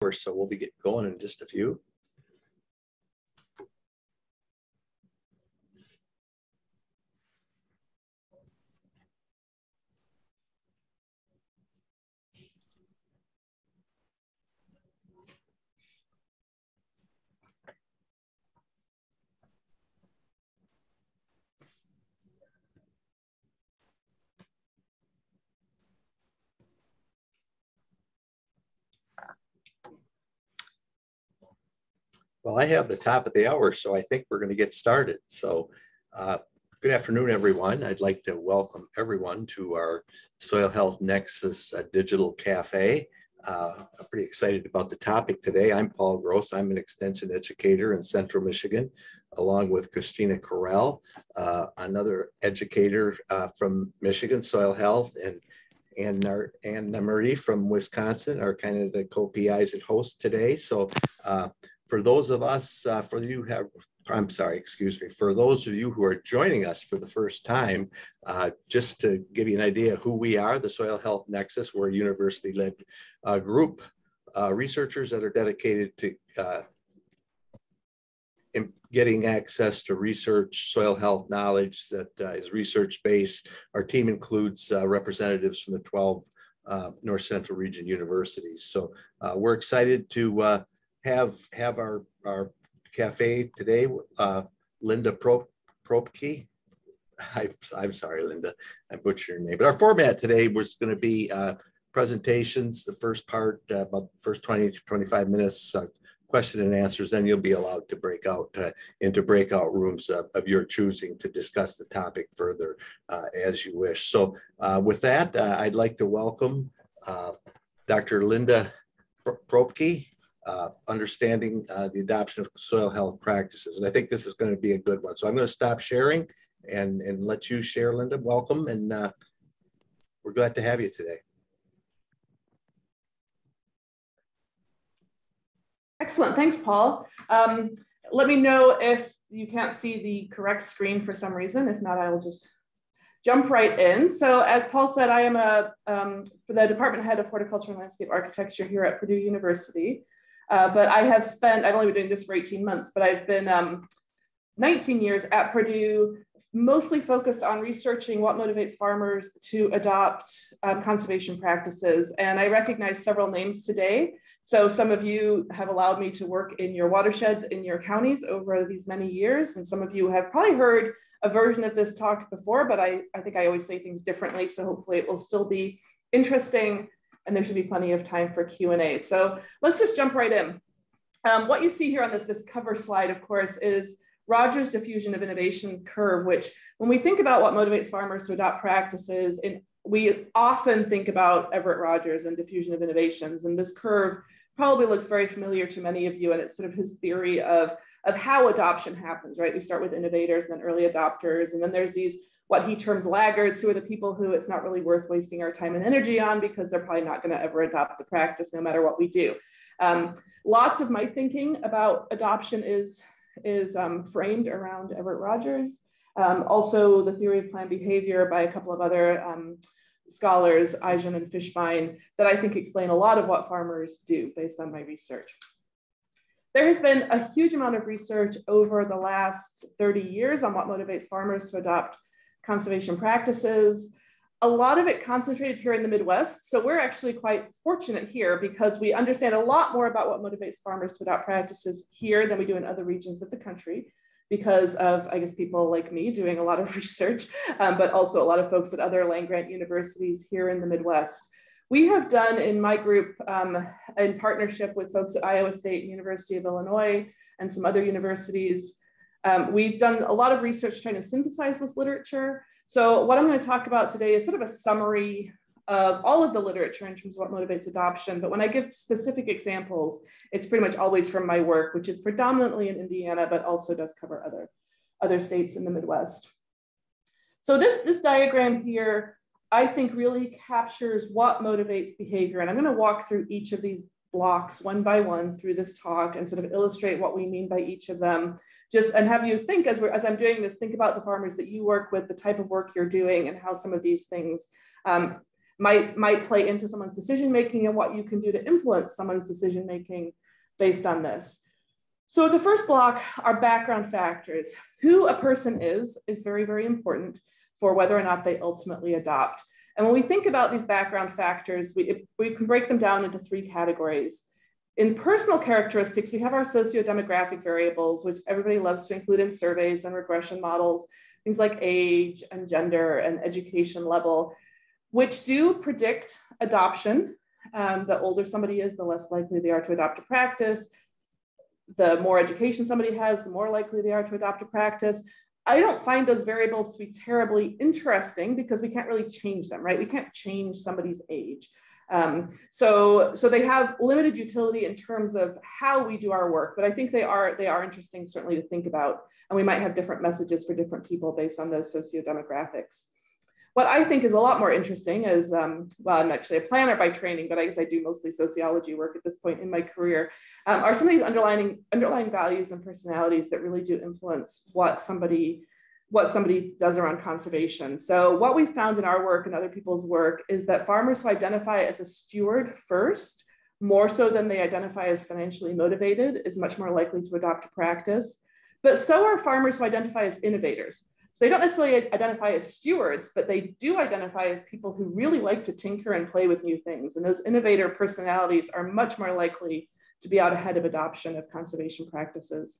So we'll be getting going in just a few. Well, I have the top of the hour, so I think we're going to get started. So good afternoon, everyone. I'd like to welcome everyone to our Soil Health Nexus Digital Cafe. I'm pretty excited about the topic today. I'm Paul Gross. I'm an extension educator in Central Michigan, along with Christina Correll, another educator from Michigan, Soil Health, and Marie from Wisconsin are kind of the co-PIs and hosts today. So for those of us, for those of you who are joining us for the first time, just to give you an idea of who we are, the Soil Health Nexus, we're a university-led group, researchers that are dedicated to getting access to research, soil health knowledge that is research-based. Our team includes representatives from the 12 North Central Region universities. So we're excited to have our cafe today. Linda Prokopy. I'm sorry, Linda, I butchered your name. But our format today was going to be presentations, the first part, about the first 20 to 25 minutes, question and answers, then you'll be allowed to break out into breakout rooms of your choosing to discuss the topic further as you wish. So with that, I'd like to welcome Dr. Linda Prokopy, understanding the adoption of soil health practices. And I think this is going to be a good one. So I'm going to stop sharing and let you share, Linda. Welcome. And we're glad to have you today. Excellent. Thanks, Paul. Let me know if you can't see the correct screen for some reason. If not, I will just jump right in. So as Paul said, I am the department head of Horticulture and Landscape Architecture here at Purdue University. But I've only been doing this for 18 months, but I've been 19 years at Purdue, mostly focused on researching what motivates farmers to adopt conservation practices. And I recognize several names today. So some of you have allowed me to work in your watersheds in your counties over these many years. And some of you have probably heard a version of this talk before, but I think I always say things differently. So hopefully it will still be interesting and there should be plenty of time for Q&A. So let's just jump right in. What you see here on this cover slide, of course, is Rogers' diffusion of innovation curve, which when we think about what motivates farmers to adopt practices, we often think about Everett Rogers and diffusion of innovations. And this curve probably looks very familiar to many of you. And it's sort of his theory of how adoption happens, right? We start with innovators and then early adopters. And then there's these, what he terms laggards, who are the people who it's not really worth wasting our time and energy on because they're probably not going to ever adopt the practice no matter what we do. Lots of my thinking about adoption is framed around Everett Rogers. Also the theory of planned behavior by a couple of other scholars, Eijum and Fishbein, that I think explain a lot of what farmers do based on my research. There has been a huge amount of research over the last 30 years on what motivates farmers to adopt conservation practices. A lot of it concentrated here in the Midwest. So we're actually quite fortunate here because we understand a lot more about what motivates farmers to adopt practices here than we do in other regions of the country because of, I guess, people like me doing a lot of research, but also a lot of folks at other land-grant universities here in the Midwest. We have done in my group, in partnership with folks at Iowa State and University of Illinois and some other universities, we've done a lot of research trying to synthesize this literature. So what I'm going to talk about today is sort of a summary of all of the literature in terms of what motivates adoption. But when I give specific examples, it's pretty much always from my work, which is predominantly in Indiana, but also does cover other states in the Midwest. So this diagram here, I think really captures what motivates behavior. And I'm going to walk through each of these blocks one by one through this talk and sort of illustrate what we mean by each of them. And have you think, as I'm doing this, think about the farmers that you work with, the type of work you're doing and how some of these things might play into someone's decision-making and what you can do to influence someone's decision-making based on this. So the first block are background factors. Who a person is very, very important for whether or not they ultimately adopt. And when we think about these background factors, we can break them down into 3 categories. In personal characteristics, we have our socio-demographic variables, which everybody loves to include in surveys and regression models, things like age and gender and education level, which do predict adoption. The older somebody is, the less likely they are to adopt a practice. The more education somebody has, the more likely they are to adopt a practice. I don't find those variables to be terribly interesting because we can't really change them, right? We can't change somebody's age. So they have limited utility in terms of how we do our work, but I think they are interesting certainly to think about, and we might have different messages for different people based on those socio-demographics. What I think is a lot more interesting is, well, I'm actually a planner by training, but I guess I do mostly sociology work at this point in my career, are some of these underlying values and personalities that really do influence what somebody does around conservation. So what we found in our work and other people's work is that farmers who identify as a steward first, more so than they identify as financially motivated, is much more likely to adopt a practice. But so are farmers who identify as innovators. So they don't necessarily identify as stewards, but they do identify as people who really like to tinker and play with new things. And those innovator personalities are much more likely to be out ahead of adoption of conservation practices.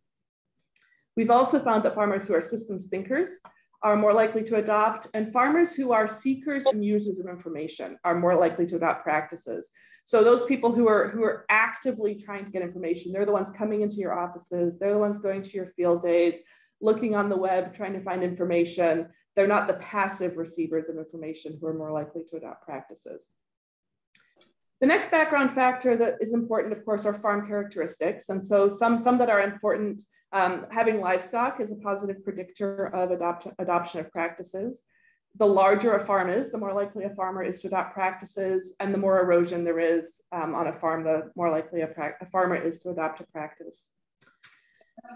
We've also found that farmers who are systems thinkers are more likely to adopt, and farmers who are seekers and users of information are more likely to adopt practices. So those people who are actively trying to get information, they're the ones coming into your offices, they're the ones going to your field days, looking on the web, trying to find information. They're not the passive receivers of information who are more likely to adopt practices. The next background factor that is important, of course, are farm characteristics. And so some that are important, having livestock is a positive predictor of adoption of practices. The larger a farm is, the more likely a farmer is to adopt practices, and the more erosion there is on a farm, the more likely a farmer is to adopt a practice.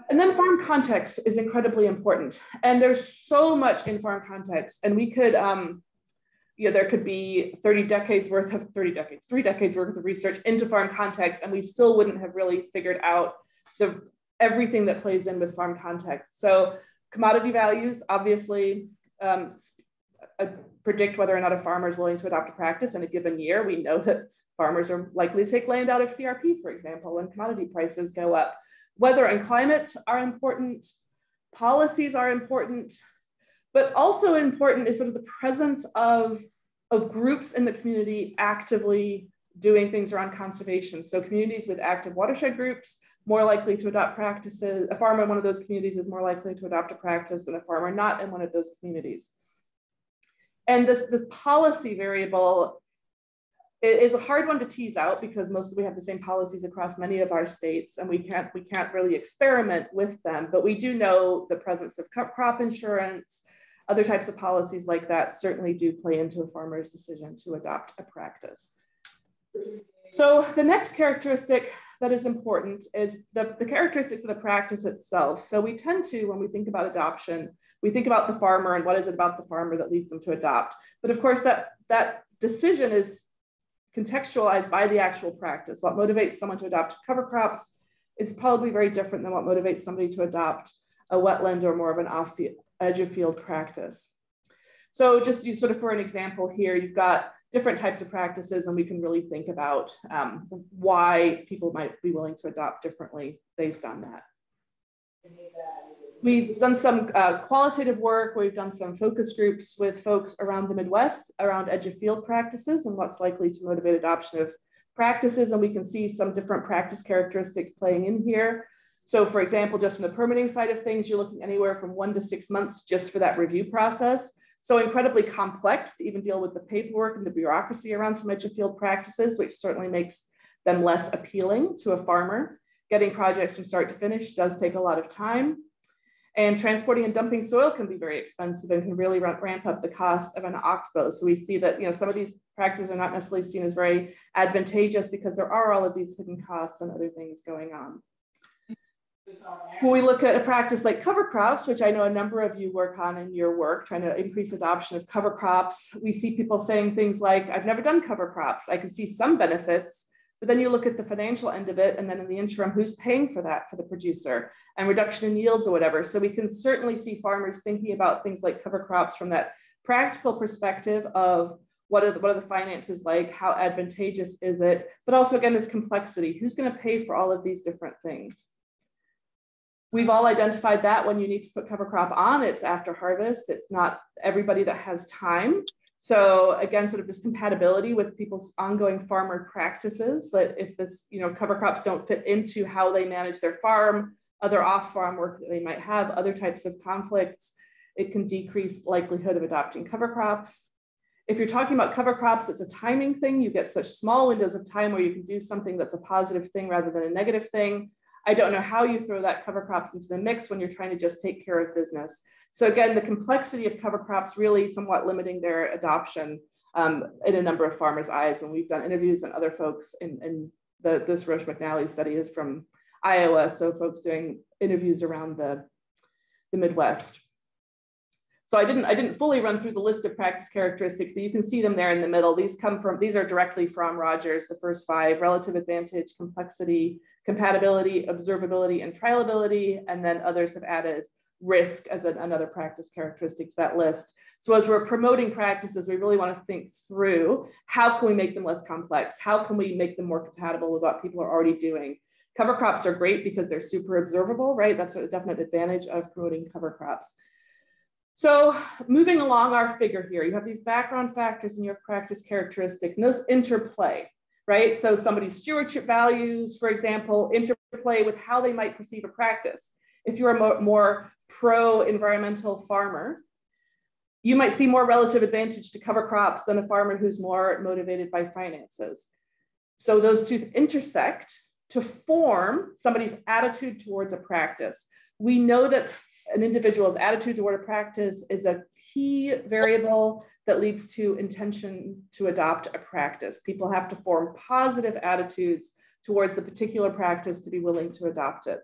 And then farm context is incredibly important. And there's so much in farm context, and we could, there could be 3 decades worth of research into farm context, and we still wouldn't have really figured out everything that plays in with farm context. So commodity values obviously predict whether or not a farmer is willing to adopt a practice in a given year. We know that farmers are likely to take land out of CRP, for example, when commodity prices go up. Weather and climate are important, policies are important, but also important is sort of the presence of groups in the community actively doing things around conservation. So communities with active watershed groups, more likely to adopt practices. A farmer in one of those communities is more likely to adopt a practice than a farmer not in one of those communities. And this policy variable is a hard one to tease out because we have the same policies across many of our states, and we can't really experiment with them, but we do know the presence of crop insurance, other types of policies like that certainly do play into a farmer's decision to adopt a practice. So the next characteristic that is important is the characteristics of the practice itself. So we tend to, when we think about adoption, we think about the farmer and what is it about the farmer that leads them to adopt. But of course, that decision is contextualized by the actual practice. What motivates someone to adopt cover crops is probably very different than what motivates somebody to adopt a wetland or more of an edge of field practice. So just sort of for an example here, you've got different types of practices, and we can really think about why people might be willing to adopt differently based on that. We've done some qualitative work. We've done some focus groups with folks around the Midwest around edge of field practices and what's likely to motivate adoption of practices. And we can see some different practice characteristics playing in here. So for example, just from the permitting side of things, you're looking anywhere from 1 to 6 months just for that review process. So incredibly complex to even deal with the paperwork and the bureaucracy around some edge of field practices, which certainly makes them less appealing to a farmer. Getting projects from start to finish does take a lot of time. And transporting and dumping soil can be very expensive and can really ramp up the cost of an oxbow. So we see that some of these practices are not necessarily seen as very advantageous because there are all of these hidden costs and other things going on. When we look at a practice like cover crops, which I know a number of you work on in your work, trying to increase adoption of cover crops, we see people saying things like, I've never done cover crops. I can see some benefits, but then you look at the financial end of it, and then in the interim, who's paying for that for the producer, and reduction in yields or whatever. So we can certainly see farmers thinking about things like cover crops from that practical perspective of what are the finances like, how advantageous is it, but also again, this complexity, who's going to pay for all of these different things. We've all identified that when you need to put cover crop on, it's after harvest. It's not everybody that has time. So again, sort of this compatibility with people's ongoing farmer practices, that if this, cover crops don't fit into how they manage their farm, other off-farm work that they might have, other types of conflicts, it can decrease likelihood of adopting cover crops. If you're talking about cover crops, it's a timing thing. You get such small windows of time where you can do something that's a positive thing rather than a negative thing. I don't know how you throw that cover crops into the mix when you're trying to just take care of business. So again, the complexity of cover crops really somewhat limiting their adoption in a number of farmers' eyes when we've done interviews, and other folks in this Roche McNally study is from Iowa. So folks doing interviews around the Midwest. So I didn't fully run through the list of practice characteristics, but you can see them there in the middle. These are directly from Rogers, the first 5: relative advantage, complexity, compatibility, observability, and trialability. And then others have added risk as another practice characteristic to that list. So as we're promoting practices, we really want to think through how can we make them less complex? How can we make them more compatible with what people are already doing? Cover crops are great because they're super observable, right? That's a definite advantage of promoting cover crops. So moving along our figure here, you have these background factors and you have practice characteristics, and those interplay, right? So somebody's stewardship values, for example, interplay with how they might perceive a practice. If you're a more pro-environmental farmer, you might see more relative advantage to cover crops than a farmer who's more motivated by finances. So those two intersect to form somebody's attitude towards a practice. We know that an individual's attitude toward a practice is a key variable that leads to intention to adopt a practice. People have to form positive attitudes towards the particular practice to be willing to adopt it.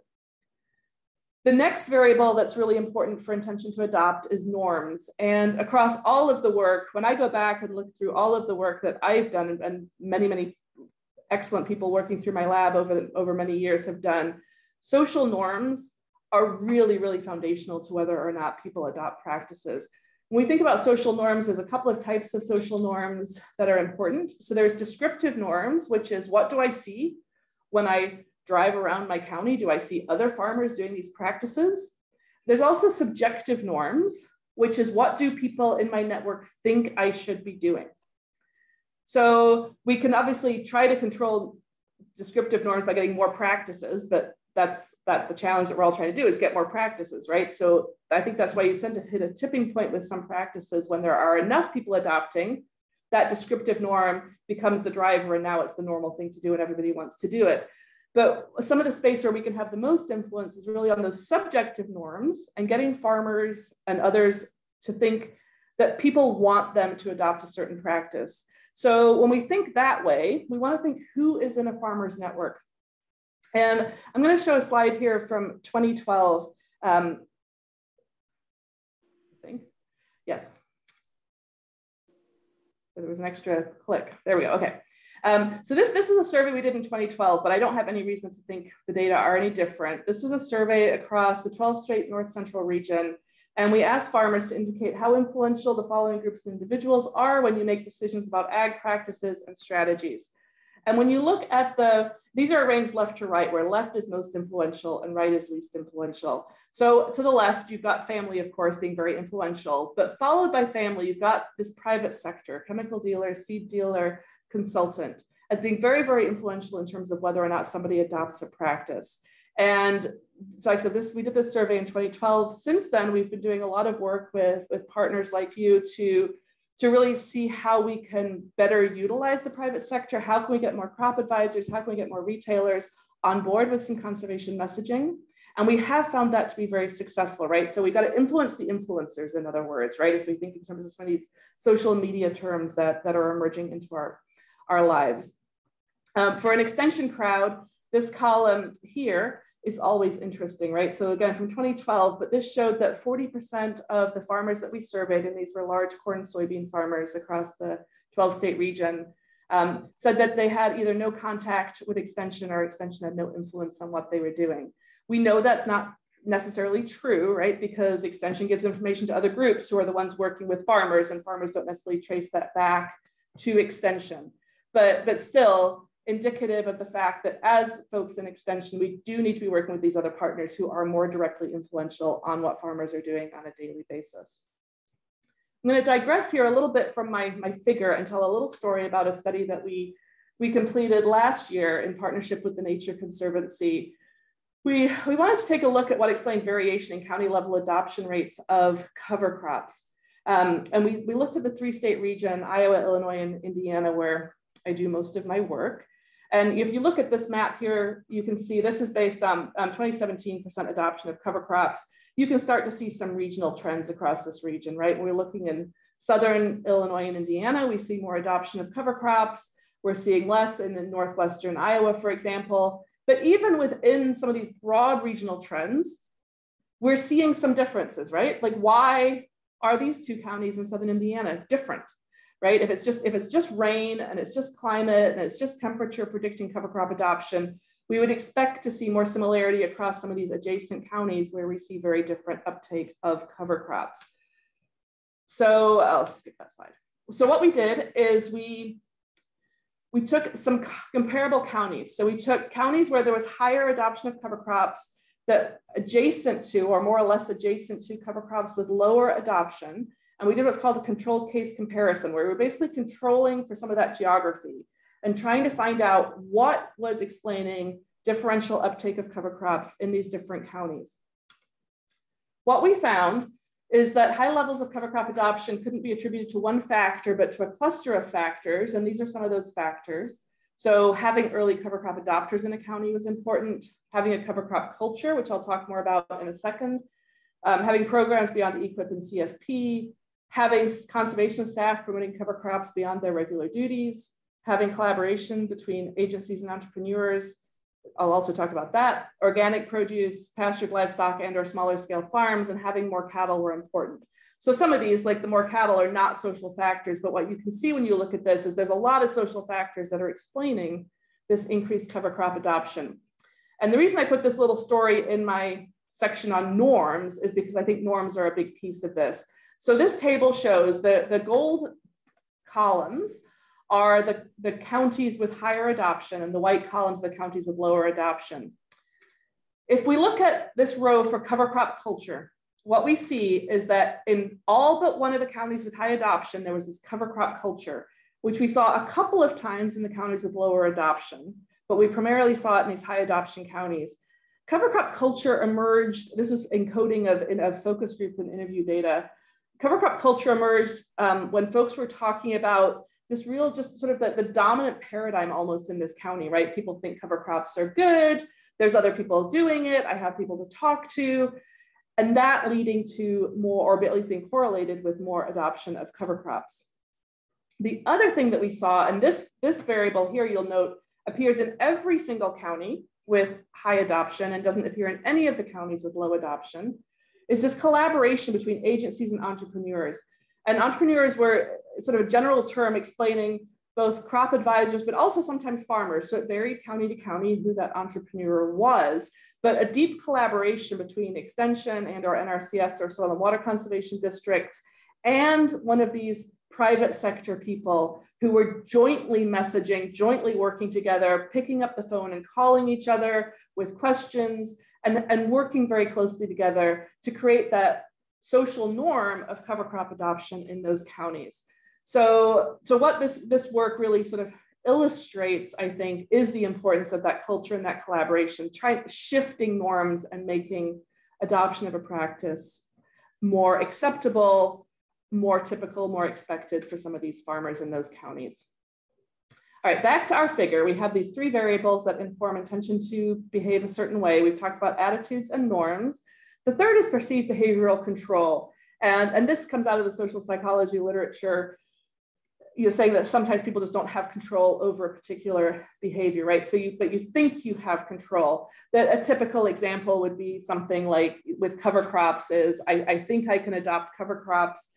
The next variable that's really important for intention to adopt is norms. And across all of the work, when I go back and look through all of the work that I've done, and many, many excellent people working through my lab over many years have done, social norms are really, really foundational to whether or not people adopt practices. When we think about social norms, there's a couple of types of social norms that are important. So there's descriptive norms, which is, what do I see when I drive around my county? Do I see other farmers doing these practices? There's also subjective norms, which is, what do people in my network think I should be doing? So we can obviously try to control descriptive norms by getting more practices, but that's the challenge that we're all trying to do, is get more practices, right? So I think that's why you tend to hit a tipping point with some practices when there are enough people adopting, that descriptive norm becomes the driver, and now it's the normal thing to do and everybody wants to do it. But some of the space where we can have the most influence is really on those subjective norms and getting farmers and others to think that people want them to adopt a certain practice. So when we think that way, we want to think, who is in a farmer's network? And I'm going to show a slide here from 2012. I think, yes. There was an extra click. There we go. Okay. So this is a survey we did in 2012, but I don't have any reason to think the data are any different. This was a survey across the 12 state North Central region. And we asked farmers to indicate how influential the following groups of individuals are when you make decisions about ag practices and strategies. And when you look at these are arranged left to right, where left is most influential and right is least influential. So to the left, you've got family, of course, being very influential, but followed by family, you've got this private sector, chemical dealer, seed dealer, consultant, as being very, very influential in terms of whether or not somebody adopts a practice. And so like I said, we did this survey in 2012. Since then, we've been doing a lot of work with partners like you to really see how we can better utilize the private sector. How can we get more crop advisors? How can we get more retailers on board with some conservation messaging? And we have found that to be very successful, right? So we've got to influence the influencers, in other words, right? As we think in terms of some of these social media terms that are emerging into our lives. For an extension crowd, this column here is always interesting, right? So again, from 2012, but this showed that 40% of the farmers that we surveyed, and these were large corn soybean farmers across the 12-state region, said that they had either no contact with extension or extension had no influence on what they were doing. We know that's not necessarily true, right? Because extension gives information to other groups who are the ones working with farmers, and farmers don't necessarily trace that back to extension. But still indicative of the fact that as folks in extension, we do need to be working with these other partners who are more directly influential on what farmers are doing on a daily basis. I'm going to digress here a little bit from my figure and tell a little story about a study that we completed last year in partnership with the Nature Conservancy. We wanted to take a look at what explained variation in county level adoption rates of cover crops. And we looked at the 3-state region, Iowa, Illinois, and Indiana, where I do most of my work. And if you look at this map here, you can see this is based on 2017% adoption of cover crops. You can start to see some regional trends across this region, right? We're looking in Southern Illinois and Indiana, we see more adoption of cover crops. We're seeing less in Northwestern Iowa, for example. But even within some of these broad regional trends, we're seeing some differences, right? Like, why are these two counties in Southern Indiana different, right? If it's just rain and it's just climate and it's just temperature predicting cover crop adoption, we would expect to see more similarity across some of these adjacent counties where we see very different uptake of cover crops. So I'll skip that slide. So what we did is we took some comparable counties. So we took counties where there was higher adoption of cover crops that adjacent to or more or less adjacent to cover crops with lower adoption. And we did what's called a controlled case comparison, where we're basically controlling for some of that geography and trying to find out what was explaining differential uptake of cover crops in these different counties. What we found is that high levels of cover crop adoption couldn't be attributed to one factor, but to a cluster of factors. And these are some of those factors. So having early cover crop adopters in a county was important, having a cover crop culture, which I'll talk more about in a second, having programs beyond EQIP and CSP, having conservation staff promoting cover crops beyond their regular duties, having collaboration between agencies and entrepreneurs. I'll also talk about that. Organic produce, pastured livestock, and or smaller scale farms, and having more cattle were important. So some of these, like the more cattle, are not social factors, but what you can see when you look at this is there's a lot of social factors that are explaining this increased cover crop adoption. And the reason I put this little story in my section on norms is because I think norms are a big piece of this. So this table shows the gold columns are the counties with higher adoption, and the white columns are the counties with lower adoption. If we look at this row for cover crop culture, what we see is that in all but one of the counties with high adoption, there was this cover crop culture, which we saw a couple of times in the counties with lower adoption, but we primarily saw it in these high adoption counties. Cover crop culture emerged, this was encoding of focus group and interview data. Cover crop culture emerged when folks were talking about this real, just sort of the dominant paradigm almost in this county, right? People think cover crops are good. There's other people doing it. I have people to talk to. And that leading to more, or at least being correlated with more adoption of cover crops. The other thing that we saw, and this variable here, you'll note, appears in every single county with high adoption and doesn't appear in any of the counties with low adoption, is this collaboration between agencies and entrepreneurs. And entrepreneurs were sort of a general term explaining both crop advisors, but also sometimes farmers. So it varied county to county who that entrepreneur was, but a deep collaboration between extension and or NRCS or soil and water conservation districts and one of these private sector people who were jointly messaging, jointly working together, picking up the phone and calling each other with questions and working very closely together to create that social norm of cover crop adoption in those counties. So what this work really sort of illustrates, I think, is the importance of that culture and that collaboration, shifting norms and making adoption of a practice more acceptable, more typical, more expected for some of these farmers in those counties. All right, back to our figure. We have these three variables that inform intention to behave a certain way. We've talked about attitudes and norms. The third is perceived behavioral control. And this comes out of the social psychology literature. you're saying that sometimes people just don't have control over a particular behavior, right? So but you think you have control. That a typical example would be something like with cover crops is, I think I can adopt cover crops,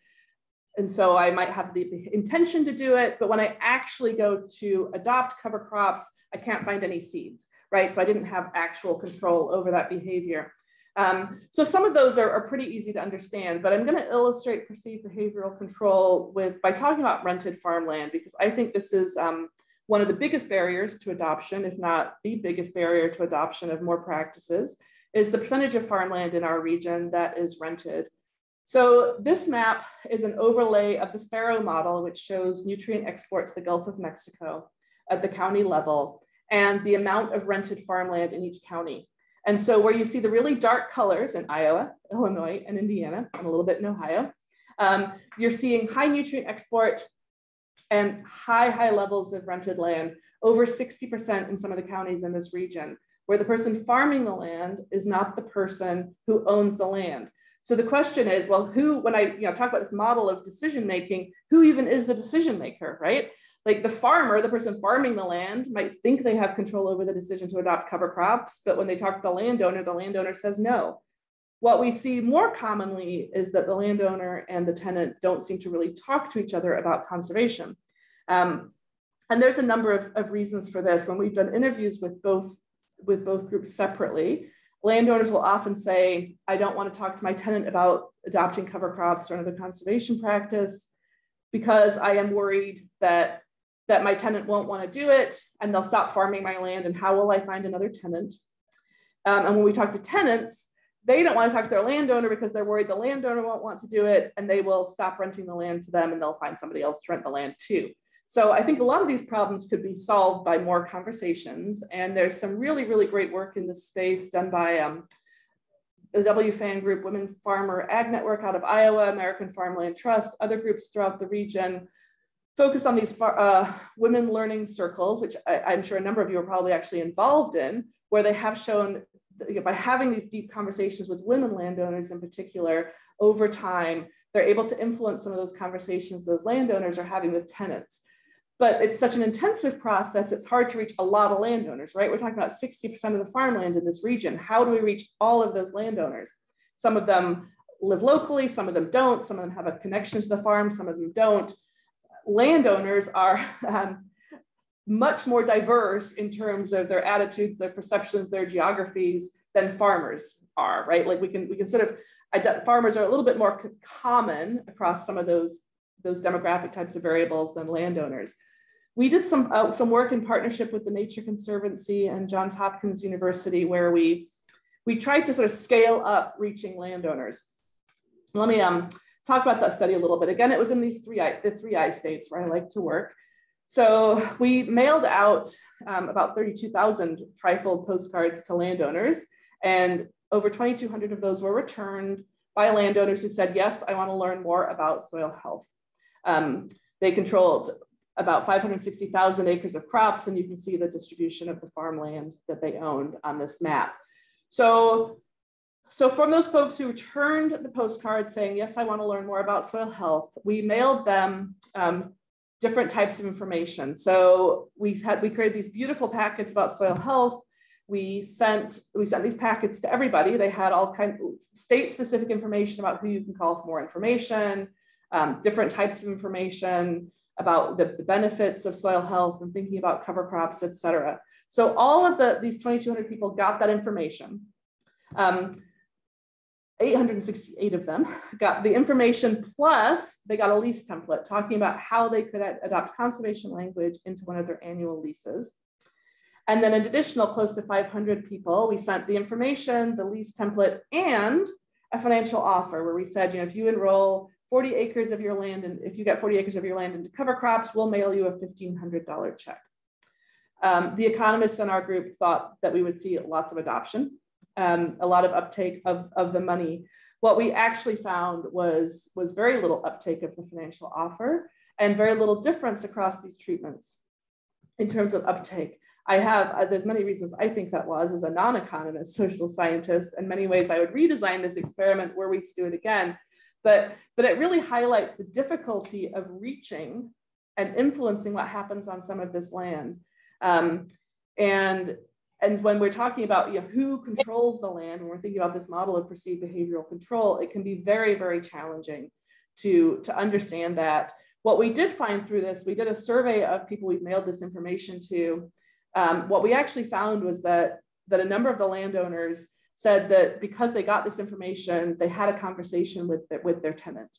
and so I might have the intention to do it, but when I actually go to adopt cover crops, I can't find any seeds, right? So I didn't have actual control over that behavior. So some of those are pretty easy to understand, but I'm going to illustrate perceived behavioral control by talking about rented farmland, because I think this is one of the biggest barriers to adoption, if not the biggest barrier to adoption of more practices, is the percentage of farmland in our region that is rented. So this map is an overlay of the Sparrow model, which shows nutrient export to the Gulf of Mexico at the county level and the amount of rented farmland in each county. And so where you see the really dark colors in Iowa, Illinois, and Indiana, and a little bit in Ohio, you're seeing high nutrient export and high levels of rented land, over 60% in some of the counties in this region, where the person farming the land is not the person who owns the land. So the question is, well, when I talk about this model of decision making, who even is the decision maker, right? Like the farmer, the person farming the land might think they have control over the decision to adopt cover crops, but when they talk to the landowner says no. What we see more commonly is that the landowner and the tenant don't seem to really talk to each other about conservation. And there's a number of reasons for this. When we've done interviews with both groups separately, landowners will often say, I don't want to talk to my tenant about adopting cover crops or another conservation practice because I am worried that my tenant won't want to do it and they'll stop farming my land, and how will I find another tenant? And when we talk to tenants, they don't want to talk to their landowner because they're worried the landowner won't want to do it, and they will stop renting the land to them and they'll find somebody else to rent the land to. So I think a lot of these problems could be solved by more conversations, and there's some really great work in this space done by the WFAN group, Women Farmer Ag Network out of Iowa, American Farmland Trust, other groups throughout the region focus on these women learning circles, which I'm sure a number of you are probably actually involved in, where they have shown that by having these deep conversations with women landowners in particular, over time, they're able to influence some of those conversations those landowners are having with tenants. But it's such an intensive process, it's hard to reach a lot of landowners, right? We're talking about 60% of the farmland in this region. How do we reach all of those landowners? Some of them live locally, some of them don't, some of them have a connection to the farm, some of them don't. Landowners are much more diverse in terms of their attitudes, their perceptions, their geographies than farmers are, right? Like we can sort of, farmers are a little bit more common across some of those demographic types of variables than landowners. We did some work in partnership with the Nature Conservancy and Johns Hopkins University, where we tried to sort of scale up reaching landowners. Let me talk about that study a little bit. Again, it was in the 3I states where I like to work. So we mailed out about 32,000 trifold postcards to landowners, and over 2,200 of those were returned by landowners who said, yes, I want to learn more about soil health. They controlled about 560,000 acres of crops, and you can see the distribution of the farmland that they owned on this map. So from those folks who returned the postcard saying, yes, I want to learn more about soil health, we mailed them different types of information. So we created these beautiful packets about soil health. We sent these packets to everybody. They had all kinds of state-specific information about who you can call for more information, different types of information about the benefits of soil health and thinking about cover crops, et cetera. So all of these 2,200 people got that information. 868 of them got the information, plus they got a lease template talking about how they could adopt conservation language into one of their annual leases. And then an additional close to 500 people, we sent the information, the lease template, and a financial offer where we said, if you enroll 40 acres of your land, and if you get 40 acres of your land into cover crops, we'll mail you a $1,500 check. The economists in our group thought that we would see lots of adoption, a lot of uptake of the money. What we actually found was very little uptake of the financial offer and very little difference across these treatments in terms of uptake. There's many reasons I think that was, as a non-economist social scientist. In many ways, I would redesign this experiment were we to do it again. But it really highlights the difficulty of reaching and influencing what happens on some of this land. And when we're talking about who controls the land, when we're thinking about this model of perceived behavioral control, it can be very, very challenging to understand that. What we did find through this, we did a survey of people we've mailed this information to. What we actually found was that a number of the landowners said that because they got this information, they had a conversation with their tenant,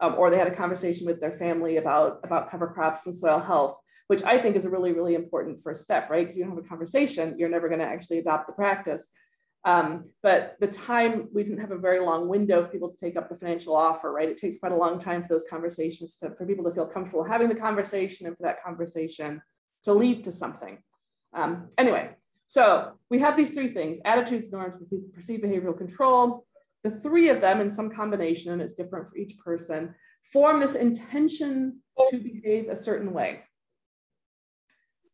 or they had a conversation with their family about cover crops and soil health, which I think is a really, really important first step, right? Because you don't have a conversation, you're never going to actually adopt the practice. But the time, we didn't have a very long window for people to take up the financial offer, right? It takes quite a long time for those conversations for people to feel comfortable having the conversation and for that conversation to lead to something. Anyway, so we have these three things: attitudes, norms, perceived behavioral control. The three of them in some combination, and it's different for each person, form this intention to behave a certain way.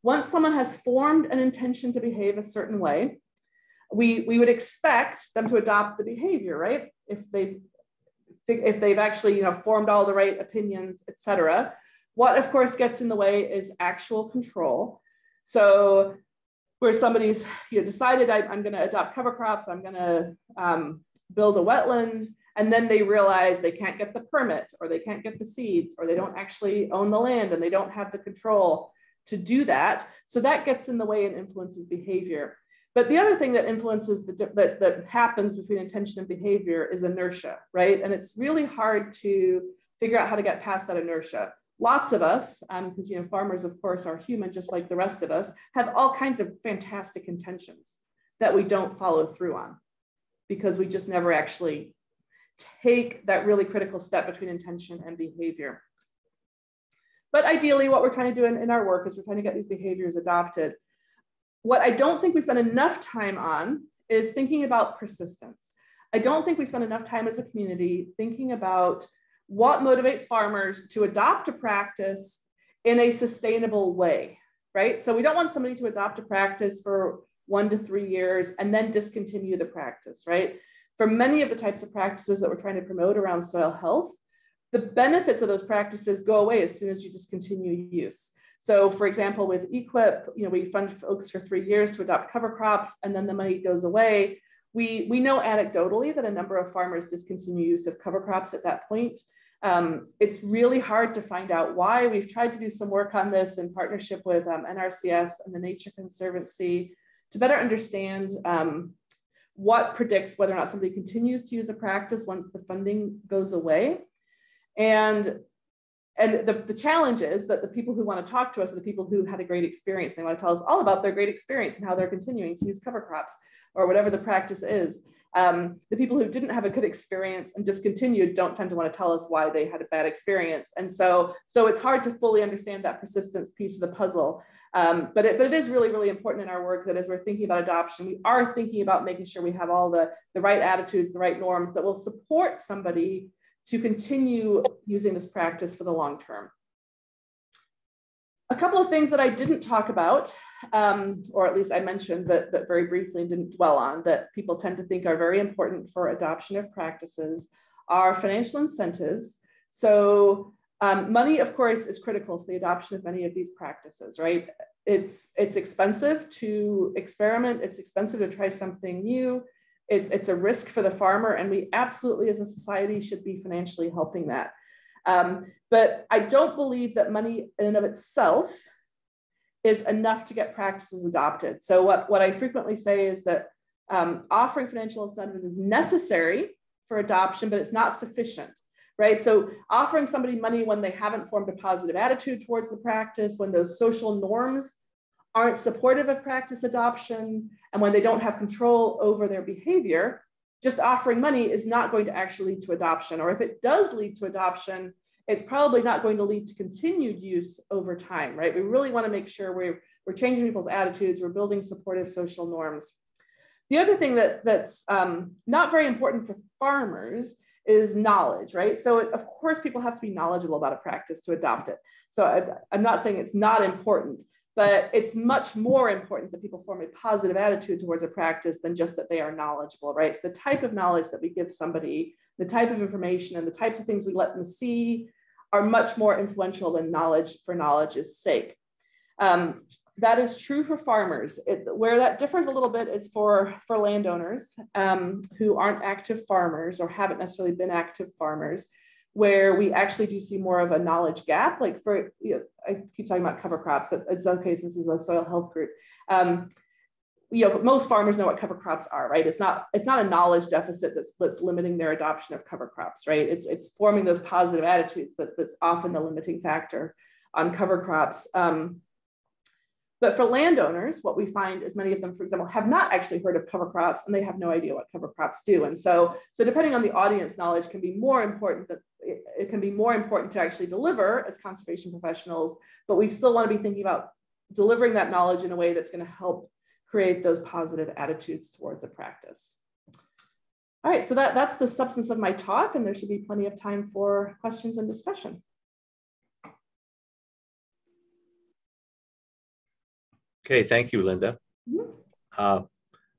Once someone has formed an intention to behave a certain way, we would expect them to adopt the behavior, right? If they've actually formed all the right opinions, etc. What of course gets in the way is actual control. So where somebody's decided I'm going to adopt cover crops, I'm going to build a wetland, and then they realize they can't get the permit, or they can't get the seeds, or they don't actually own the land and they don't have the control to do that. So that gets in the way and influences behavior. But the other thing that influences that happens between intention and behavior is inertia, right? And it's really hard to figure out how to get past that inertia. Lots of us, because farmers of course are human just like the rest of us, have all kinds of fantastic intentions that we don't follow through on because we just never actually take that really critical step between intention and behavior. But ideally, what we're trying to do in our work is we're trying to get these behaviors adopted. What I don't think we spend enough time on is thinking about persistence. I don't think we spend enough time as a community thinking about what motivates farmers to adopt a practice in a sustainable way, right? So we don't want somebody to adopt a practice for 1 to 3 years and then discontinue the practice, right? For many of the types of practices that we're trying to promote around soil health, the benefits of those practices go away as soon as you discontinue use. So for example, with EQIP, we fund folks for 3 years to adopt cover crops, and then the money goes away. We know anecdotally that a number of farmers discontinue use of cover crops at that point. It's really hard to find out why. We've tried to do some work on this in partnership with NRCS and the Nature Conservancy to better understand what predicts whether or not somebody continues to use a practice once the funding goes away. And the challenge is that the people who want to talk to us are the people who had a great experience. They want to tell us all about their great experience and how they're continuing to use cover crops or whatever the practice is. The people who didn't have a good experience and discontinued don't tend to want to tell us why they had a bad experience. And so it's hard to fully understand that persistence piece of the puzzle. But it is really, really important in our work that as we're thinking about adoption, we are thinking about making sure we have all the right attitudes, the right norms that will support somebody to continue using this practice for the long term. A couple of things that I didn't talk about, or at least I mentioned, but very briefly and didn't dwell on, that people tend to think are very important for adoption of practices are financial incentives. So money, of course, is critical for the adoption of many of these practices, right? It's expensive to experiment. It's expensive to try something new. It's a risk for the farmer, and we absolutely as a society should be financially helping that. But I don't believe that money in and of itself is enough to get practices adopted. So what I frequently say is that offering financial incentives is necessary for adoption, but it's not sufficient, right? So offering somebody money when they haven't formed a positive attitude towards the practice, when those social norms aren't supportive of practice adoption, and when they don't have control over their behavior, just offering money is not going to actually lead to adoption. Or if it does lead to adoption, it's probably not going to lead to continued use over time, right? We really want to make sure we're changing people's attitudes, we're building supportive social norms. The other thing that's not very important for farmers is knowledge, right? So of course, people have to be knowledgeable about a practice to adopt it. So I'm not saying it's not important, but it's much more important that people form a positive attitude towards a practice than just that they are knowledgeable, right? It's the type of knowledge that we give somebody, the type of information and the types of things we let them see are much more influential than knowledge for knowledge's sake. That is true for farmers. Where that differs a little bit is for landowners who aren't active farmers or haven't necessarily been active farmers, where we actually do see more of a knowledge gap. Like for, I keep talking about cover crops, but in some cases this is a soil health group. Most farmers know what cover crops are, right? It's not a knowledge deficit that's limiting their adoption of cover crops, right? It's forming those positive attitudes that's often the limiting factor on cover crops. But for landowners, what we find is many of them, for example, have not actually heard of cover crops and they have no idea what cover crops do. And so depending on the audience, knowledge can be more important, it can be more important to actually deliver as conservation professionals, but we still want to be thinking about delivering that knowledge in a way that's going to help create those positive attitudes towards a practice. All right, so that's the substance of my talk, and there should be plenty of time for questions and discussion. Okay, thank you, Linda. Mm-hmm.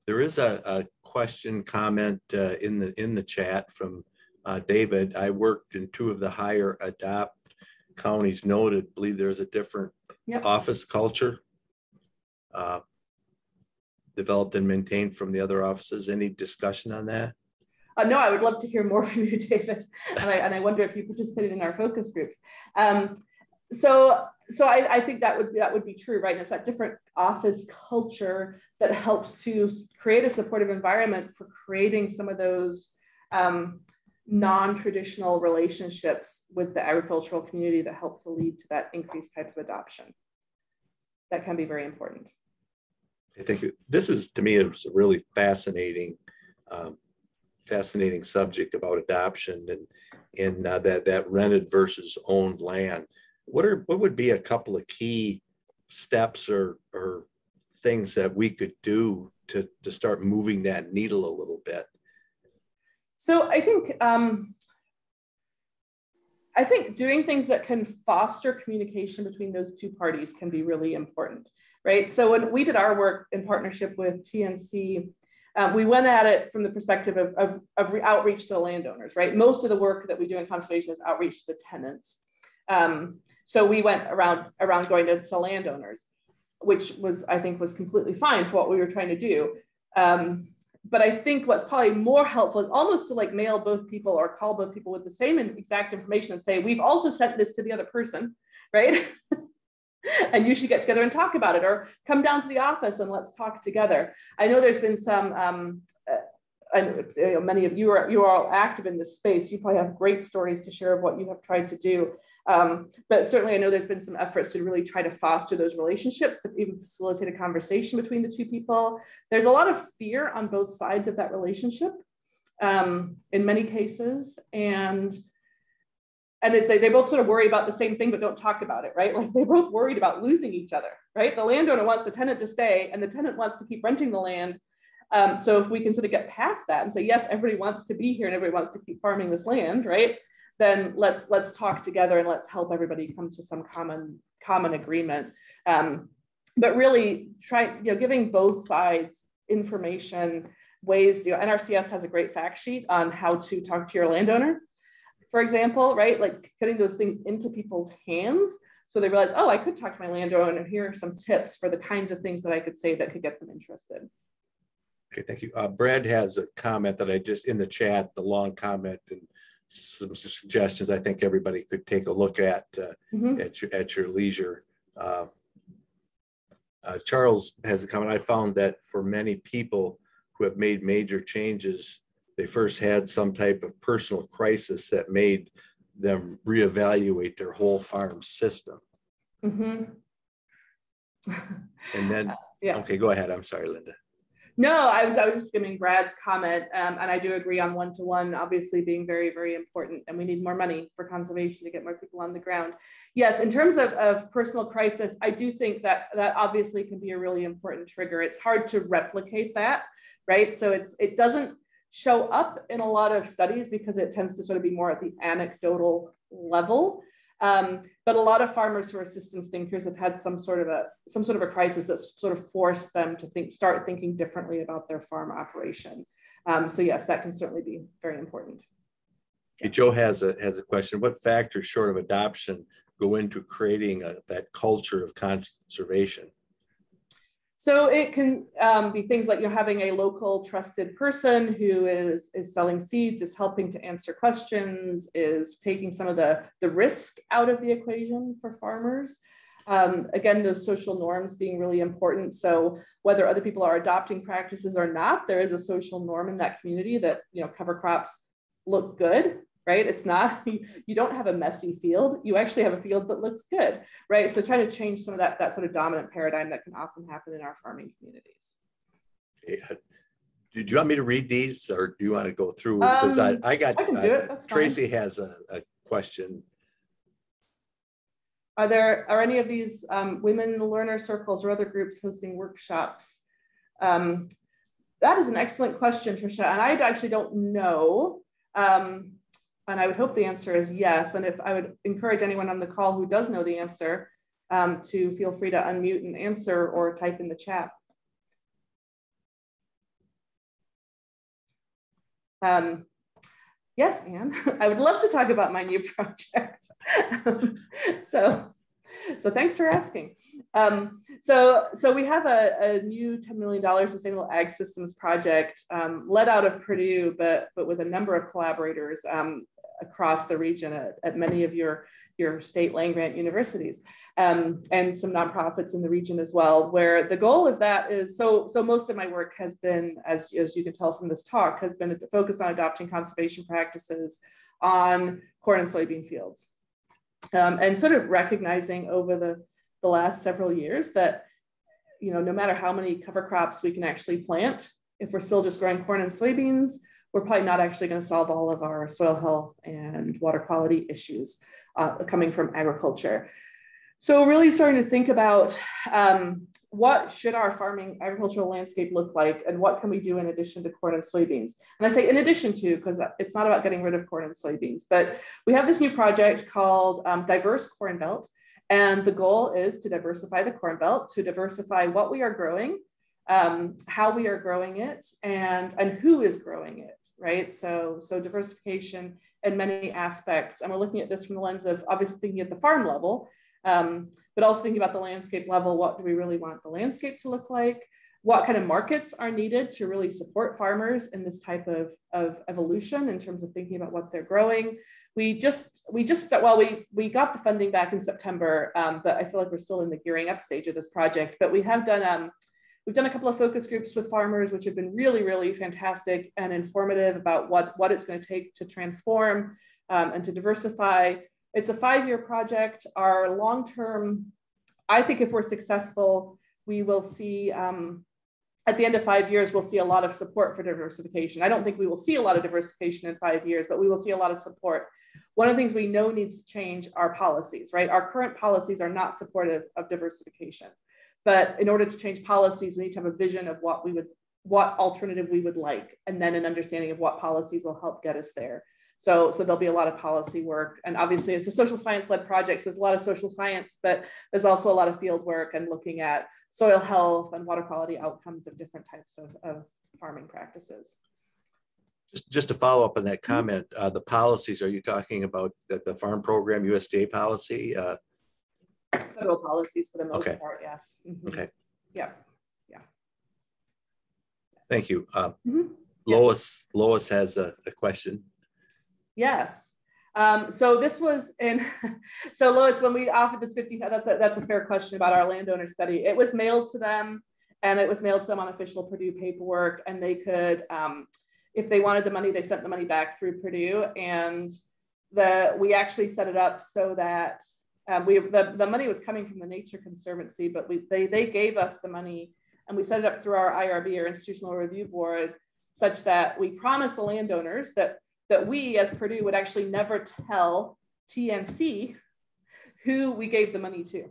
There is a question comment in the chat from David. I worked in 2 of the higher adopt counties noted. Believe there's a different office culture developed and maintained from the other offices. Any discussion on that? No, I would love to hear more from you, David. And I wonder if you participated in our focus groups. So I think that would be true, right? And it's that different office culture that helps to create a supportive environment for creating some of those non-traditional relationships with the agricultural community that help to lead to that increased type of adoption. That can be very important. Thank you. This is, to me, it's a really fascinating subject about adoption and that rented versus owned land. What would be a couple of key steps or things that we could do to start moving that needle a little bit? So I think doing things that can foster communication between those 2 parties can be really important, right? So when we did our work in partnership with TNC, we went at it from the perspective of outreach to the landowners, right? Most of the work that we do in conservation is outreach to the tenants. So we went around going to landowners, which I think was completely fine for what we were trying to do. But I think what's probably more helpful is almost to like mail both people or call both people with the same exact information and say, we've also sent this to the other person, right? And you should get together and talk about it, or come down to the office and let's talk together. I know there's been some, many of you are all active in this space. You probably have great stories to share of what you have tried to do. But certainly I know there's been some efforts to really try to foster those relationships, to even facilitate a conversation between the 2 people. There's a lot of fear on both sides of that relationship in many cases. And it's they both sort of worry about the same thing, but don't talk about it, right? Like they're both worried about losing each other, right? The landowner wants the tenant to stay and the tenant wants to keep renting the land. So if we can sort of get past that and say, yes, everybody wants to be here and everybody wants to keep farming this land, right? Then let's talk together and let's help everybody come to some common agreement. But really giving both sides information, ways, NRCS has a great fact sheet on how to talk to your landowner, for example, right? Like getting those things into people's hands so they realize, oh, I could talk to my landowner and here are some tips for the kinds of things that I could say that could get them interested. Okay, thank you. Brad has a comment that I just in the chat, the long comment and some suggestions I think everybody could take a look at at your leisure. Charles has a comment. I found that for many people who have made major changes, they first had some type of personal crisis that made them reevaluate their whole farm system. And then, okay, go ahead. I'm sorry, Linda. No, I was just skimming Brad's comment, and I do agree on one-to-one obviously being very, very important, and we need more money for conservation to get more people on the ground. Yes, in terms of personal crisis, I do think that obviously can be a really important trigger. It's hard to replicate that, right? So it doesn't show up in a lot of studies because it tends to sort of be more at the anecdotal level. But a lot of farmers who are systems thinkers have had some sort of a crisis that's sort of forced them to start thinking differently about their farm operation. So yes, that can certainly be very important. Yeah. Joe has a question. What factors short of adoption go into creating that culture of conservation? So it can be things like having a local trusted person who is selling seeds, is helping to answer questions, is taking some of the risk out of the equation for farmers. Again, those social norms being really important. So whether other people are adopting practices or not, there is a social norm in that community that cover crops look good. Right? It's not, you don't have a messy field. You actually have a field that looks good, right? So trying to change some of that sort of dominant paradigm that can often happen in our farming communities. Yeah. Do you want me to read these, or do you want to go through? Because I can do it. That's Tracy fine. has a question. Are any of these women learner circles or other groups hosting workshops? That is an excellent question, Tricia, and I actually don't know. And I would hope the answer is yes. And if I would encourage anyone on the call who does know the answer to feel free to unmute and answer or type in the chat. Yes, Anne, I would love to talk about my new project. So thanks for asking. So we have a new $10 million sustainable ag systems project led out of Purdue, but with a number of collaborators across the region at many of your state land-grant universities, and some nonprofits in the region as well, where the goal of that is, so most of my work has been, as you can tell from this talk, has been focused on adopting conservation practices on corn and soybean fields. And sort of recognizing over the last several years that, no matter how many cover crops we can actually plant, if we're still just growing corn and soybeans, we're probably not actually going to solve all of our soil health and water quality issues coming from agriculture. So really starting to think about what should our farming agricultural landscape look like, and what can we do in addition to corn and soybeans? And I say in addition to, because it's not about getting rid of corn and soybeans, but we have this new project called Diverse Corn Belt. And the goal is to diversify the Corn Belt, to diversify what we are growing, how we are growing it, and who is growing it, right? So diversification in many aspects. And we're looking at this from the lens of obviously thinking at the farm level, but also thinking about the landscape level. What do we really want the landscape to look like? What kind of markets are needed to really support farmers in this type of evolution in terms of thinking about what they're growing? We got the funding back in September, but I feel like we're still in the gearing up stage of this project. But we have done we've done a couple of focus groups with farmers, which have been really, really fantastic and informative about what it's going to take to transform and to diversify. It's a 5-year project. Our long-term, I think if we're successful, we will see, at the end of 5 years, we'll see a lot of support for diversification. I don't think we will see a lot of diversification in 5 years, but we will see a lot of support. One of the things we know needs to change are policies, right? Our current policies are not supportive of diversification. But in order to change policies, we need to have a vision of what alternative we would like, and then an understanding of what policies will help get us there. So there'll be a lot of policy work. And obviously it's a social science-led project, so there's a lot of social science, but there's also a lot of field work and looking at soil health and water quality outcomes of different types of farming practices. Just to follow up on that comment, the policies, are you talking about the farm program, USDA policy? Federal policies for the most part, yes. Mm-hmm. Okay. Yeah. Thank you. Lois has a question. Yes. So this was so Lois, when we offered this 50, that's a fair question about our landowner study. It was mailed to them, and it was mailed to them on official Purdue paperwork, and they could, if they wanted the money, they sent the money back through Purdue, and we actually set it up so that the money was coming from the Nature Conservancy, but they gave us the money, and we set it up through our IRB, or Institutional Review Board, such that we promised the landowners that we as Purdue would actually never tell TNC who we gave the money to,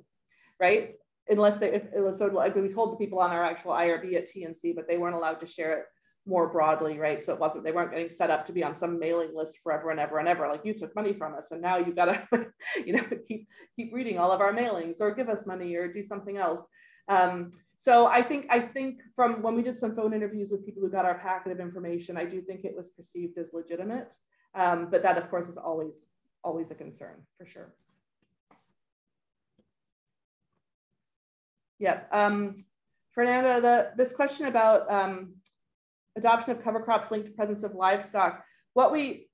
right? Unless it was sort of like we told the people on our actual IRB at TNC, but they weren't allowed to share it more broadly, right? So they weren't getting set up to be on some mailing list forever and ever and ever. Like, you took money from us, and now you gotta, keep reading all of our mailings, or give us money, or do something else. So I think from when we did some phone interviews with people who got our packet of information, I do think it was perceived as legitimate. But that, of course, is always a concern, for sure. Yeah, Fernanda, this question about adoption of cover crops linked to presence of livestock. What we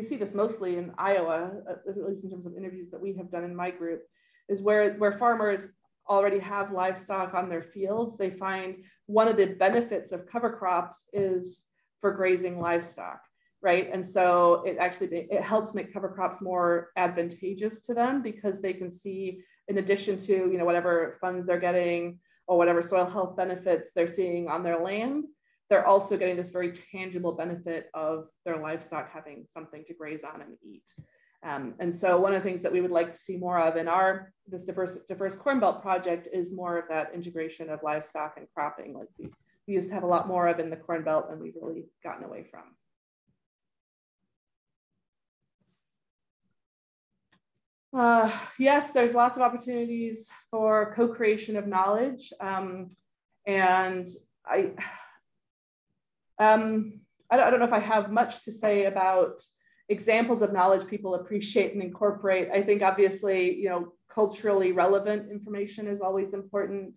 see this mostly in Iowa, at least in terms of interviews that we have done in my group, is where farmers already have livestock on their fields. They find one of the benefits of cover crops is for grazing livestock, right? And so it helps make cover crops more advantageous to them, because they can see, in addition to whatever funds they're getting or whatever soil health benefits they're seeing on their land, they're also getting this very tangible benefit of their livestock having something to graze on and eat. And so one of the things that we would like to see more of in this diverse Corn Belt project is more of that integration of livestock and cropping, like we used to have a lot more of in the Corn Belt and we've really gotten away from. Yes, there's lots of opportunities for co-creation of knowledge. And I don't know if I have much to say about examples of knowledge people appreciate and incorporate. I think obviously, culturally relevant information is always important.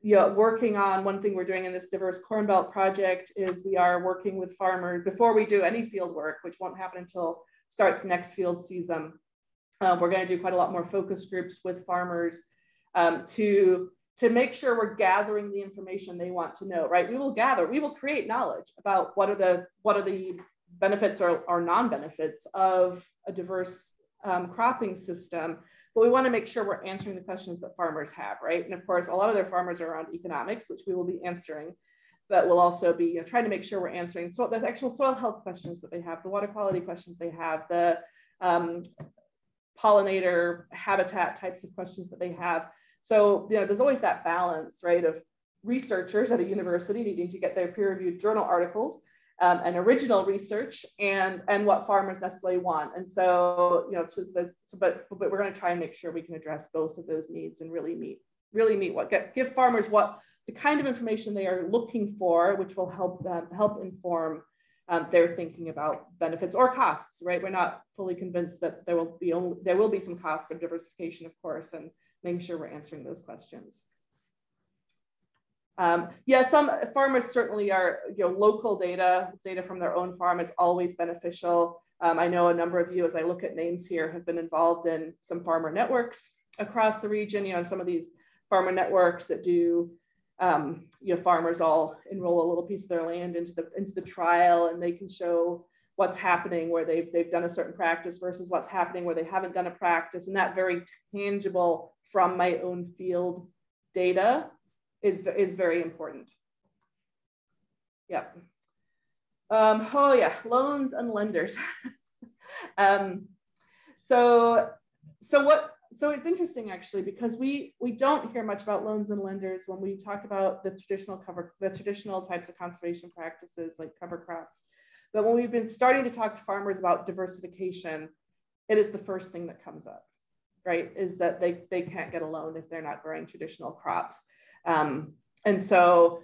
Working on one thing we're doing in this diverse Corn Belt project is we are working with farmers before we do any field work, which won't happen until starts next field season. We're going to do quite a lot more focus groups with farmers to make sure we're gathering the information they want to know, right? We will create knowledge about what are the benefits or non-benefits of a diverse cropping system, but we want to make sure we're answering the questions that farmers have, right? And of course, a lot of their farmers are around economics, which we will be answering, but we'll also be trying to make sure we're answering the actual soil health questions that they have, the water quality questions they have, the pollinator habitat types of questions that they have. So, there's always that balance, right, of researchers at a university needing to get their peer-reviewed journal articles and original research and what farmers necessarily want. And so, but we're going to try and make sure we can address both of those needs and really meet give farmers the kind of information they are looking for, which will help inform their thinking about benefits or costs, right? We're not fully convinced that there will be some costs of diversification, of course, and making sure we're answering those questions. Yeah, some farmers certainly are, local data from their own farm is always beneficial. I know a number of you, as I look at names here, have been involved in some farmer networks across the region, and some of these farmer networks that do, farmers all enroll a little piece of their land into the trial, and they can show what's happening where they've done a certain practice versus what's happening where they haven't done a practice. And that very tangible from my own field data is very important. Yeah. Oh yeah, loans and lenders. So it's interesting actually, because we don't hear much about loans and lenders when we talk about the traditional types of conservation practices like cover crops. But when we've been starting to talk to farmers about diversification, it is the first thing that comes up, right? Is that they can't get a loan if they're not growing traditional crops. And so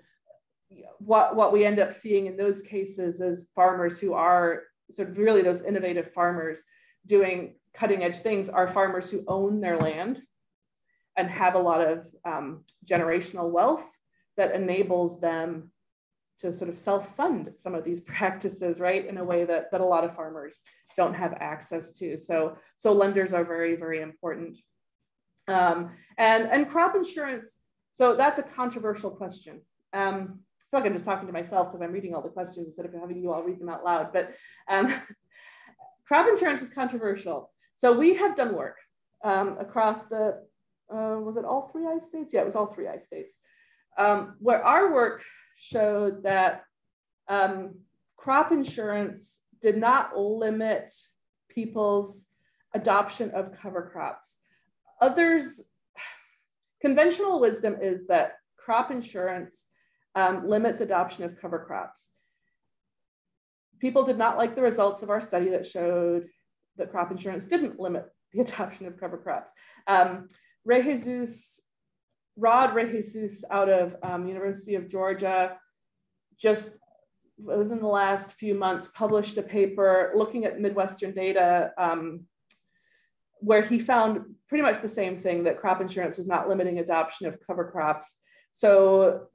what we end up seeing in those cases is farmers who are sort of really those innovative farmers doing cutting edge things are farmers who own their land and have a lot of generational wealth that enables them to sort of self-fund some of these practices, right? In a way that a lot of farmers don't have access to. So lenders are very, very important. And crop insurance, so that's a controversial question. I feel like I'm just talking to myself because I'm reading all the questions instead of having you all read them out loud, but crop insurance is controversial. So we have done work across the, was it all 3 I states? Yeah, it was all 3 I states, where our work showed that crop insurance did not limit people's adoption of cover crops. Conventional wisdom is that crop insurance limits adoption of cover crops. People did not like the results of our study that showed that crop insurance didn't limit the adoption of cover crops. Rod Rejesus out of University of Georgia just within the last few months, published a paper looking at Midwestern data where he found pretty much the same thing, that crop insurance was not limiting adoption of cover crops. So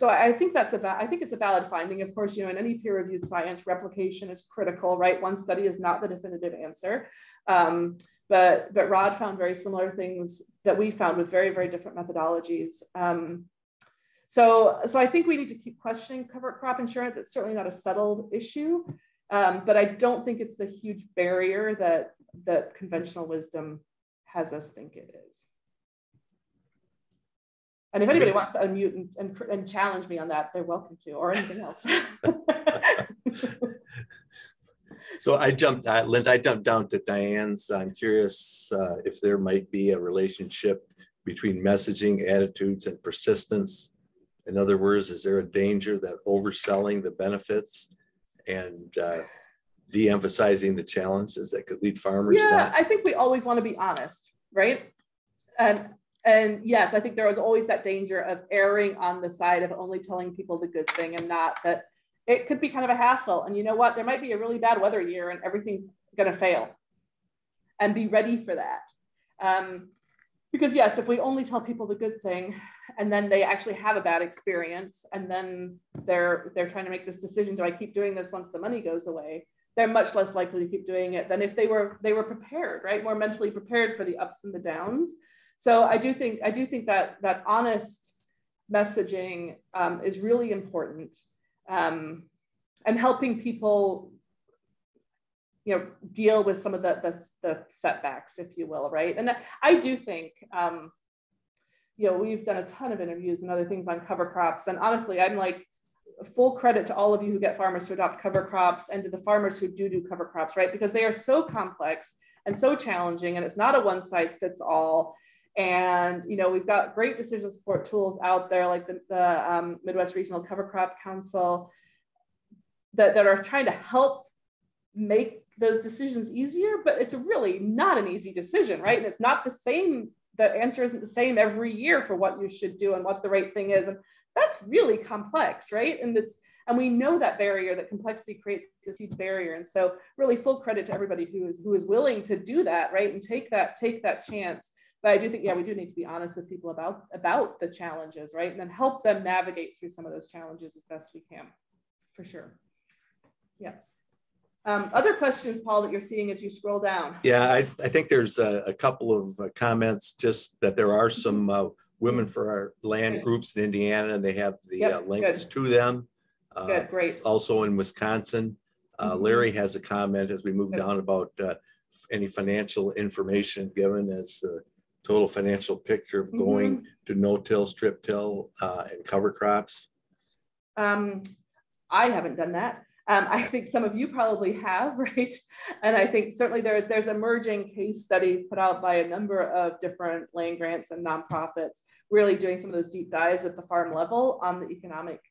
I think it's a valid finding. Of course, in any peer-reviewed science, replication is critical, right? One study is not the definitive answer. But Rod found very similar things that we found with very, very different methodologies. So I think we need to keep questioning cover crop insurance. It's certainly not a settled issue, but I don't think it's the huge barrier that conventional wisdom has us think it is. And if anybody wants to unmute and challenge me on that, they're welcome to, or anything else. So Linda, I jumped down to Diane's. I'm curious if there might be a relationship between messaging, attitudes, and persistence. In other words, is there a danger that overselling the benefits and de-emphasizing the challenges that could lead farmers? Yeah, I think we always want to be honest, right? And yes, I think there was always that danger of erring on the side of only telling people the good thing and not that it could be kind of a hassle. And you know what? There might be a really bad weather year and everything's going to fail, and be ready for that. Because yes, if we only tell people the good thing and then they actually have a bad experience and then they're trying to make this decision, do I keep doing this once the money goes away? They're much less likely to keep doing it than if they were prepared, right? More mentally prepared for the ups and the downs. So I do think that honest messaging is really important, and helping people, deal with some of the setbacks, if you will, right? And I do think, we've done a ton of interviews and other things on cover crops, and honestly, I'm like, full credit to all of you who get farmers to adopt cover crops, and to the farmers who do cover crops, right? Because they are so complex and so challenging, and it's not a one size fits all. And, we've got great decision support tools out there, like the Midwest Regional Cover Crop Council, that are trying to help make those decisions easier, but it's really not an easy decision, right? And it's not the same, the answer isn't the same every year for what you should do and what the right thing is. And that's really complex, right? And we know that barrier, that complexity creates this huge barrier. And so really full credit to everybody who is willing to do that, right? And take that chance. But I do think, we do need to be honest with people about the challenges, right? And then help them navigate through some of those challenges as best we can, for sure. Yeah. Other questions, Paul, that you're seeing as you scroll down? Yeah, I think there's a couple of comments, just that there are some Women for Our Land groups in Indiana, and they have the links to them. Good, great. Also in Wisconsin. Larry has a comment as we move down about any financial information given as the total financial picture of going to no-till, strip-till, and cover crops. I haven't done that. I think some of you probably have, right? And I think certainly there's emerging case studies put out by a number of different land grants and nonprofits, really doing some of those deep dives at the farm level on the economic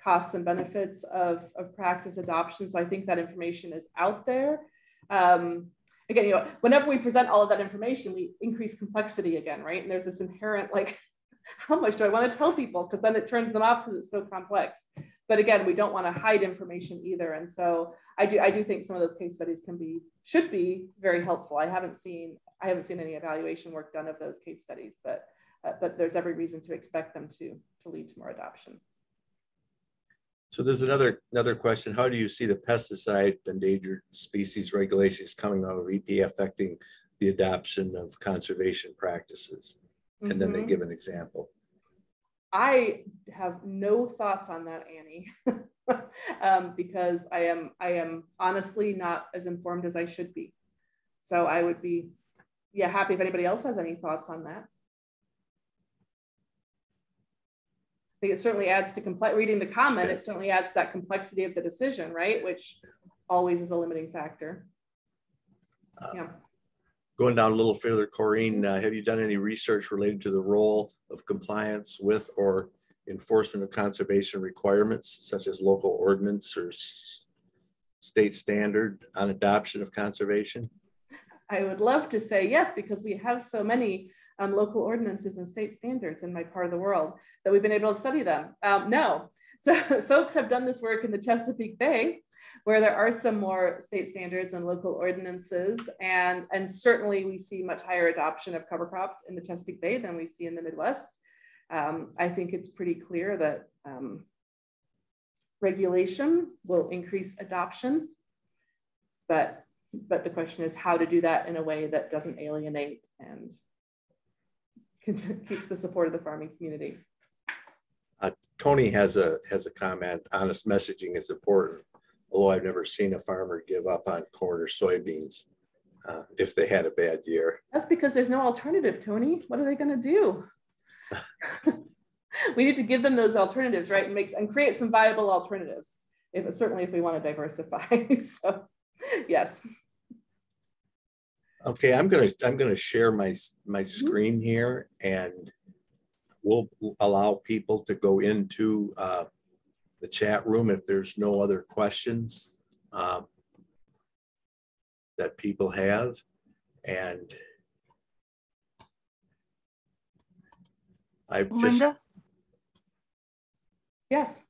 costs and benefits of practice adoption. So I think that information is out there. Again, whenever we present all of that information, we increase complexity again, right? And there's this inherent, like, how much do I want to tell people? Because then it turns them off because it's so complex. But again, we don't want to hide information either. And so I do think some of those case studies should be very helpful. I haven't seen any evaluation work done of those case studies, but there's every reason to expect them to lead to more adoption. So there's another question. How do you see the pesticide endangered species regulations coming out of EPA affecting the adoption of conservation practices? And then they give an example. I have no thoughts on that, Annie, because I am honestly not as informed as I should be. So I would be, happy if anybody else has any thoughts on that. I think it certainly adds to reading the comment, it certainly adds to that complexity of the decision, right? Which always is a limiting factor. Going down a little further, Corinne, have you done any research related to the role of compliance with or enforcement of conservation requirements, such as local ordinance or state standard on adoption of conservation? I would love to say yes, because we have so many local ordinances and state standards in my part of the world that we've been able to study them. No. So folks have done this work in the Chesapeake Bay, where there are some more state standards and local ordinances. And certainly we see much higher adoption of cover crops in the Chesapeake Bay than we see in the Midwest. I think it's pretty clear that regulation will increase adoption, but the question is how to do that in a way that doesn't alienate and keeps the support of the farming community. Tony has a comment. Honest messaging is important, although I've never seen a farmer give up on corn or soybeans if they had a bad year. That's because there's no alternative, Tony. What are they going to do? We need to give them those alternatives, right? And create some viable alternatives. Certainly if we want to diversify. So, yes. Okay, I'm gonna share my screen here, and we'll allow people to go into the chat room if there's no other questions that people have. And Linda? Yes.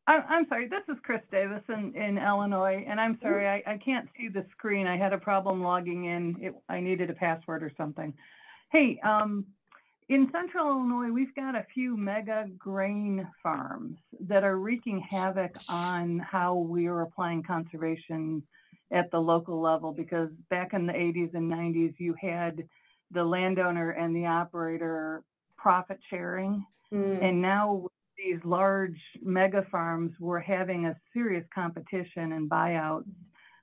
I'm sorry, this is Chris Davis in Illinois, and I'm sorry, I can't see the screen. I had a problem logging in. I needed a password or something. Hey, in central Illinois, we've got a few mega grain farms that are wreaking havoc on how we are applying conservation at the local level, because back in the 80s and 90s, you had the landowner and the operator profit sharing, and now these large mega farms were having a serious competition and buyouts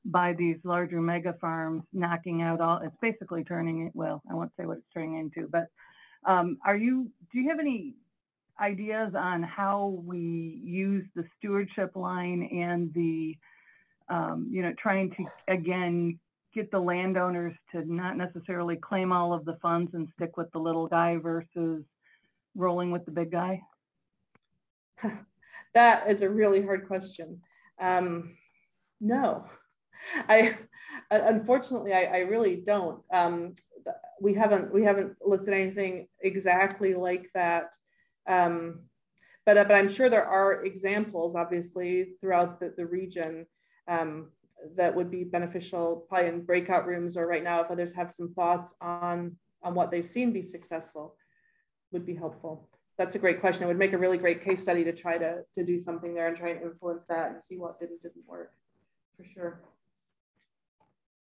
by these larger mega farms, knocking out all, it's basically turning it, well, I won't say what it's turning into, but do you have any ideas on how we use the stewardship line and the, trying to, again, get the landowners to not necessarily claim all of the funds and stick with the little guy versus rolling with the big guy? That is a really hard question. No, unfortunately, I really don't. We haven't looked at anything exactly like that. But I'm sure there are examples, obviously, throughout the region that would be beneficial, probably in breakout rooms, or right now, if others have some thoughts on what they've seen be successful, would be helpful. That's a great question. It would make a really great case study to try to do something there and try and influence that and see what didn't work, for sure.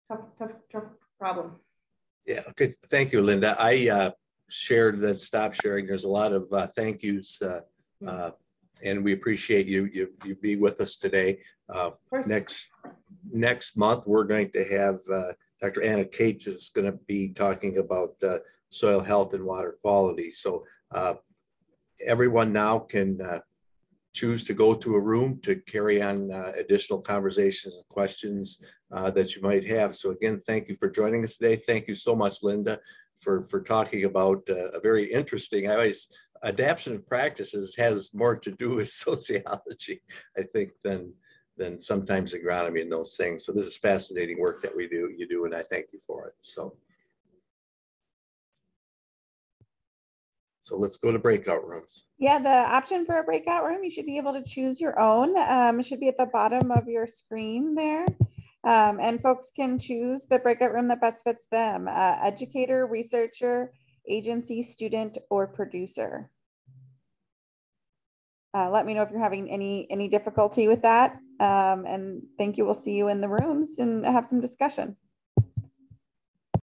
Tough problem. Yeah, okay, thank you, Linda. I shared that stop sharing. There's a lot of thank yous, and we appreciate you be with us today. Next month, we're going to have Dr. Anna Cates is going to be talking about soil health and water quality. So everyone now can choose to go to a room to carry on additional conversations and questions that you might have. So again, thank you for joining us today. Thank you so much, Linda, for talking about a very interesting, adaptation of practices has more to do with sociology, I think, than sometimes agronomy and those things. So this is fascinating work that you do, and I thank you for it. So let's go to breakout rooms. Yeah, the option for a breakout room, you should be able to choose your own. It should be at the bottom of your screen there. And folks can choose the breakout room that best fits them. Educator, researcher, agency, student, or producer. Let me know if you're having any difficulty with that. And thank you. We'll see you in the rooms and have some discussion.